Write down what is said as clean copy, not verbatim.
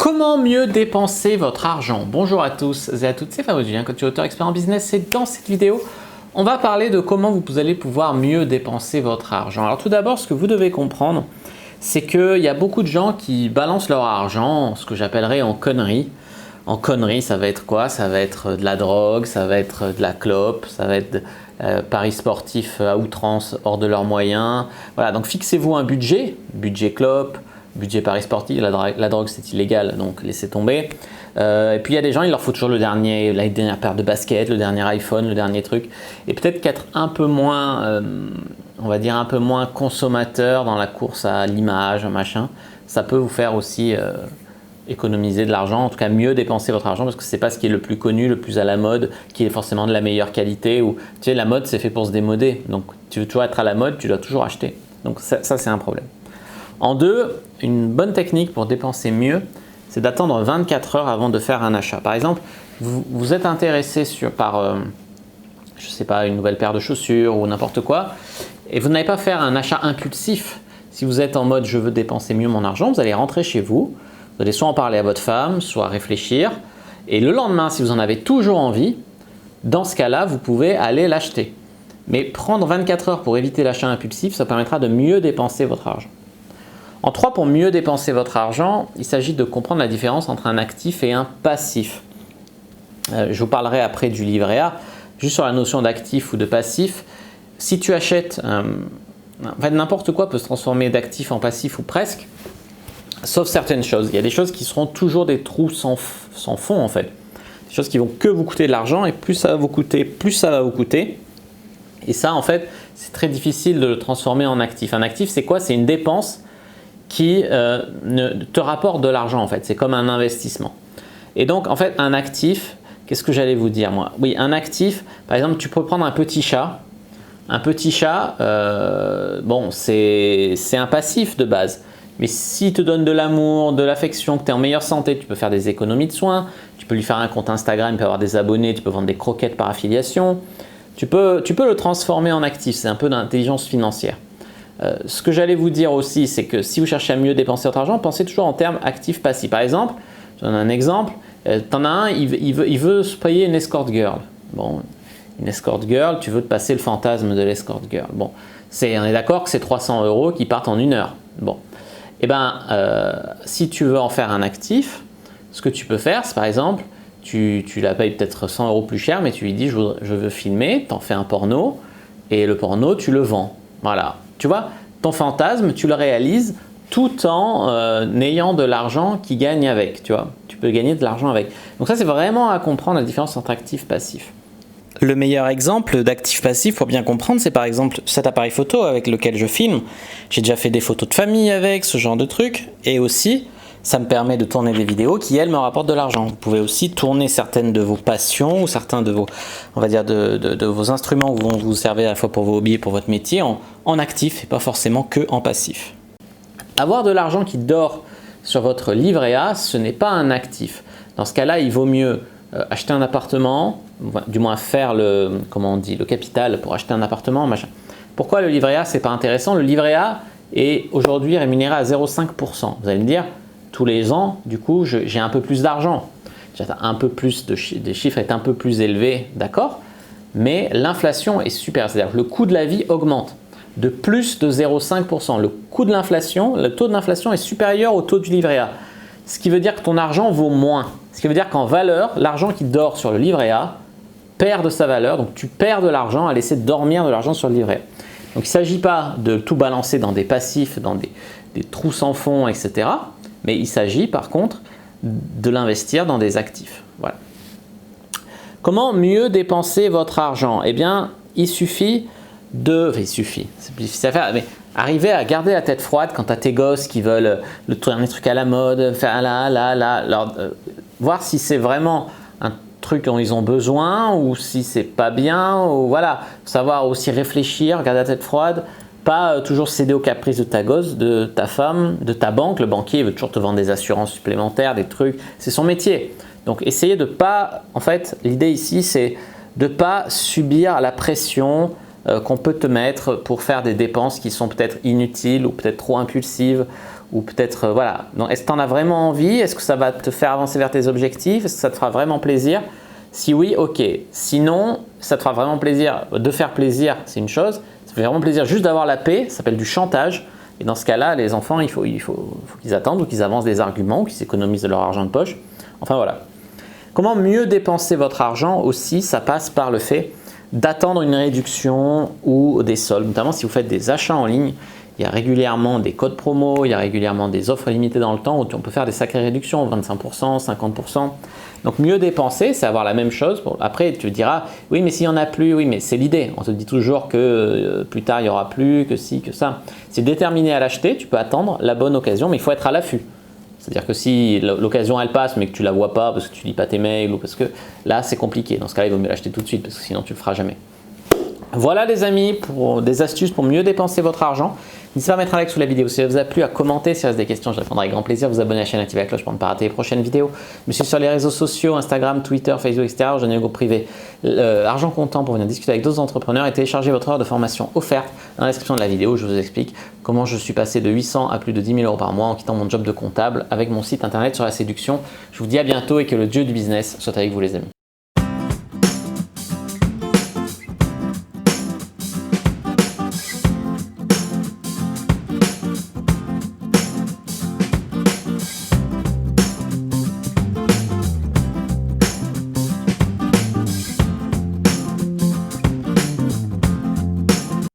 Comment mieux dépenser votre argent? Bonjour à tous et à toutes, c'est Fabrice Julien, coach et auteur expert en business, et dans cette vidéo, on va parler de comment vous allez pouvoir mieux dépenser votre argent. Alors tout d'abord, ce que vous devez comprendre, c'est qu'il y a beaucoup de gens qui balancent leur argent, ce que j'appellerais en conneries. En conneries, ça va être quoi? Ça va être de la drogue, ça va être de la clope, ça va être paris sportifs à outrance hors de leurs moyens. Voilà, donc fixez-vous un budget clope, budget paris sportif, la drogue c'est illégal, donc laissez tomber. Et puis il y a des gens, il leur faut toujours la dernière paire de baskets, le dernier iPhone, le dernier truc. Et peut-être qu'être un peu moins, on va dire un peu moins consommateur dans la course à l'image, machin, ça peut vous faire aussi économiser de l'argent, en tout cas mieux dépenser votre argent, parce que c'est pas ce qui est le plus connu, le plus à la mode, qui est forcément de la meilleure qualité. Ou tu sais, la mode c'est fait pour se démoder, donc tu veux toujours être à la mode, tu dois toujours acheter. Donc ça c'est un problème. En deux, une bonne technique pour dépenser mieux, c'est d'attendre 24 heures avant de faire un achat. Par exemple, vous êtes intéressé par, je sais pas, une nouvelle paire de chaussures ou n'importe quoi, et vous n'allez pas faire un achat impulsif. Si vous êtes en mode je veux dépenser mieux mon argent, vous allez rentrer chez vous, vous allez soit en parler à votre femme, soit réfléchir, et le lendemain, si vous en avez toujours envie, dans ce cas-là, vous pouvez aller l'acheter. Mais prendre 24 heures pour éviter l'achat impulsif, ça permettra de mieux dépenser votre argent. En 3, pour mieux dépenser votre argent, il s'agit de comprendre la différence entre un actif et un passif. Je vous parlerai après du livret A, juste sur la notion d'actif ou de passif. Si tu achètes, en fait, n'importe quoi peut se transformer d'actif en passif ou presque, sauf certaines choses. Il y a des choses qui seront toujours des trous sans fond en fait. Des choses qui vont que vous coûter de l'argent, et plus ça va vous coûter, plus ça va vous coûter. Et ça en fait, c'est très difficile de le transformer en actif. Un actif c'est quoi? C'est une dépense qui te rapporte de l'argent en fait, c'est comme un investissement. Et donc en fait un actif, qu'est-ce que j'allais vous dire moi? Oui, un actif, par exemple tu peux prendre un petit chat. Un petit chat, bon c'est un passif de base, mais s'il te donne de l'amour, de l'affection, que tu es en meilleure santé, tu peux faire des économies de soins, tu peux lui faire un compte Instagram, il peut avoir des abonnés, tu peux vendre des croquettes par affiliation, tu peux le transformer en actif, c'est un peu d'intelligence financière. Ce que j'allais vous dire aussi, c'est que si vous cherchez à mieux dépenser votre argent, pensez toujours en termes actifs-passifs. Par exemple, je donne un exemple, t'en as un, il veut se payer une escort girl. Bon, une escort girl, tu veux te passer le fantasme de l'escort girl. Bon, on est d'accord que c'est 300 € qui partent en 1 heure. Bon, et ben, si tu veux en faire un actif, ce que tu peux faire, c'est par exemple, tu la payes peut-être 100 € plus cher, mais tu lui dis je veux filmer, t'en fais un porno, et le porno, tu le vends. Voilà. Tu vois, ton fantasme, tu le réalises tout en ayant de l'argent qui gagne avec, tu vois. Tu peux gagner de l'argent avec. Donc ça, c'est vraiment à comprendre la différence entre actif et passif. Le meilleur exemple d'actif passif pour bien comprendre, c'est par exemple cet appareil photo avec lequel je filme. J'ai déjà fait des photos de famille avec, ce genre de trucs. Et aussi, ça me permet de tourner des vidéos qui, elles, me rapportent de l'argent. Vous pouvez aussi tourner certaines de vos passions ou certains de vos, on va dire, de vos instruments qui vont vous servir à la fois pour vos hobbies et pour votre métier en actif et pas forcément que en passif. Avoir de l'argent qui dort sur votre livret A, ce n'est pas un actif. Dans ce cas-là, il vaut mieux acheter un appartement, du moins faire le capital pour acheter un appartement, machin. Pourquoi le livret A, c'est pas intéressant? Le livret A est aujourd'hui rémunéré à 0,5%. Vous allez me dire, tous les ans, du coup, j'ai un peu plus d'argent. J'ai un peu plus des chiffres est un peu plus élevé, d'accord? Mais l'inflation est super, c'est-à-dire que le coût de la vie augmente de plus de 0,5%. Le coût de l'inflation, le taux de l'inflation est supérieur au taux du livret A. Ce qui veut dire que ton argent vaut moins. Ce qui veut dire qu'en valeur, l'argent qui dort sur le livret A perd de sa valeur. Donc tu perds de l'argent à laisser dormir de l'argent sur le livret A. Donc il ne s'agit pas de tout balancer dans des passifs, dans des trous sans fond, etc. Mais il s'agit par contre de l'investir dans des actifs. Voilà. Comment mieux dépenser votre argent? Eh bien, c'est difficile à faire, mais arriver à garder la tête froide quand tu as tes gosses qui veulent le dernier truc à la mode, faire voir si c'est vraiment un truc dont ils ont besoin ou si c'est pas bien, ou voilà, savoir aussi réfléchir, garder la tête froide. Pas toujours céder aux caprices de ta gosse, de ta femme, de ta banque. Le banquier veut toujours te vendre des assurances supplémentaires, des trucs. C'est son métier. Donc essayez de pas, en fait, l'idée ici c'est de pas subir la pression qu'on peut te mettre pour faire des dépenses qui sont peut-être inutiles ou peut-être trop impulsives Ou peut-être, voilà, est-ce que tu en as vraiment envie? Est-ce que ça va te faire avancer vers tes objectifs? Est-ce que ça te fera vraiment plaisir? Si oui, ok. Sinon, ça te fera vraiment plaisir de faire plaisir, c'est une chose. Ça fait vraiment plaisir juste d'avoir la paix, ça s'appelle du chantage. Et dans ce cas-là, les enfants, il faut qu'ils attendent ou qu'ils avancent des arguments ou qu'ils économisent de leur argent de poche. Enfin voilà. Comment mieux dépenser votre argent aussi, ça passe par le fait d'attendre une réduction ou des soldes. Notamment si vous faites des achats en ligne, il y a régulièrement des codes promo, il y a régulièrement des offres limitées dans le temps où on peut faire des sacrées réductions, 25%, 50%. Donc mieux dépenser, c'est avoir la même chose. Bon, après, tu diras, oui, mais s'il n'y en a plus, oui, mais c'est l'idée. On te dit toujours que plus tard, il n'y aura plus, que ci, que ça. C'est déterminé à l'acheter, tu peux attendre la bonne occasion, mais il faut être à l'affût. C'est-à-dire que si l'occasion elle passe, mais que tu ne la vois pas parce que tu lis pas tes mails ou parce que là, c'est compliqué. Dans ce cas-là, il vaut mieux l'acheter tout de suite parce que sinon, tu ne le feras jamais. Voilà les amis, pour des astuces pour mieux dépenser votre argent. N'hésitez pas à mettre un like sous la vidéo si ça vous a plu, à commenter s'il reste des questions, je répondrai avec grand plaisir. Vous abonner à la chaîne, activer la cloche pour ne pas rater les prochaines vidéos. Me suivre sur les réseaux sociaux, Instagram, Twitter, Facebook, etc. Rejoignez le groupe privé Argent Comptant pour venir discuter avec d'autres entrepreneurs et télécharger votre heure de formation offerte dans la description de la vidéo. Je vous explique comment je suis passé de 800 à plus de 10 000 euros par mois en quittant mon job de comptable avec mon site internet sur la séduction. Je vous dis à bientôt et que le dieu du business soit avec vous les amis.